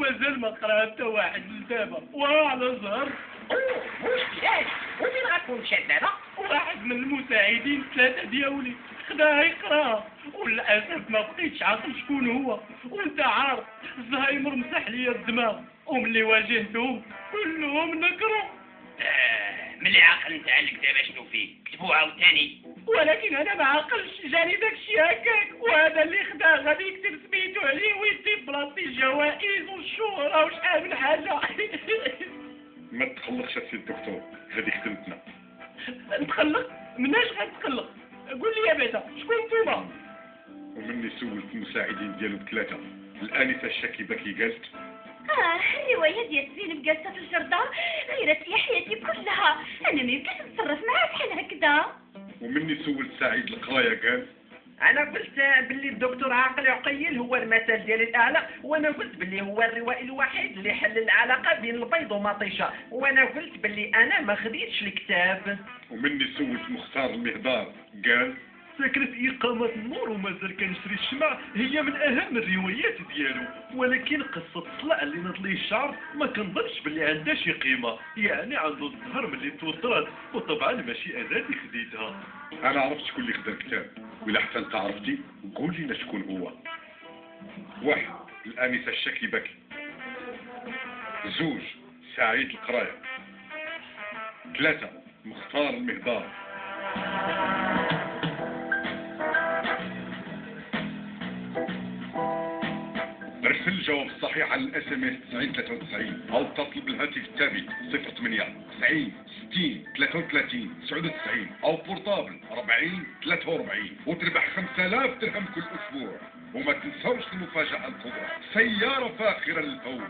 ومازال ما قرا حتى واحد لدابا وعلى زهر. واش كيفاش؟ وفين غتكون مشات دابا؟ واحد من المساعدين 3 دياولي خداها يقراها، وللاسف ما بقيتش عاقل شكون هو، وانت عارف الزهايمر مسح ليا الدماغ، وملي واجهتهم كلهم نكروا. ملي عاقل انت عليك دابا شنو فيه؟ كتبوها عاوتاني. ولكن انا ما عاقلش، جاني داكشي هكاك، وهذا اللي خداه غادي يكتب سميتو عليه ويدي بلاصتي الجوائز والشهرة وشحال من حاجة. ما تقلقش السي الدكتور، هذه خدمتنا. نتقلق؟ مناش غنتقلق؟ قول لي يا بعدا شكون نتوما؟ ومني سولت المساعدين ديالو ب3، الانسه الشاكبه كي قالت. الرواية ديال زينب جالسة في الجردة غيرت لي حياتي كلها، أنا ما يمكنش نتصرف معاها بحال هكذا. ومني سولت سعيد القرايه قال. انا قلت باللي الدكتور عاقل عقيل هو المثل ديال الاعلى، وانا قلت باللي هو الروائي الوحيد اللي حل العلاقه بين البيض ومطيشه، وانا قلت باللي انا ما خديتش الكتاب. ومني سولت مختار المهدار قال. فكرة إقامة النور ومازال كنشري الشمع هي من أهم الروايات ديالو، ولكن قصة الصلع اللي نض ليه الشعر ما كنظنش باللي عندها شي قيمة، يعني عنده الزهر ملي توضرات، وطبعا ماشي أنا اللي خديتها. انا عرفت شكون اللي خدا الكتاب، وإلا حتى انت عرفتي قول لنا شكون هو. 1 الانسه الشاكبه، 2 سعيد القرايه، 3 مختار المهدار. ارسل الجواب الصحيح على الاس ام اس 9093 او اتصل بالهاتف التالي 08 90 60 33 99 او بورتابل 40 43 وتربح 5000 درهم كل اسبوع. وما تنسوش المفاجأة الكبرى، سيارة فاخرة للفوز.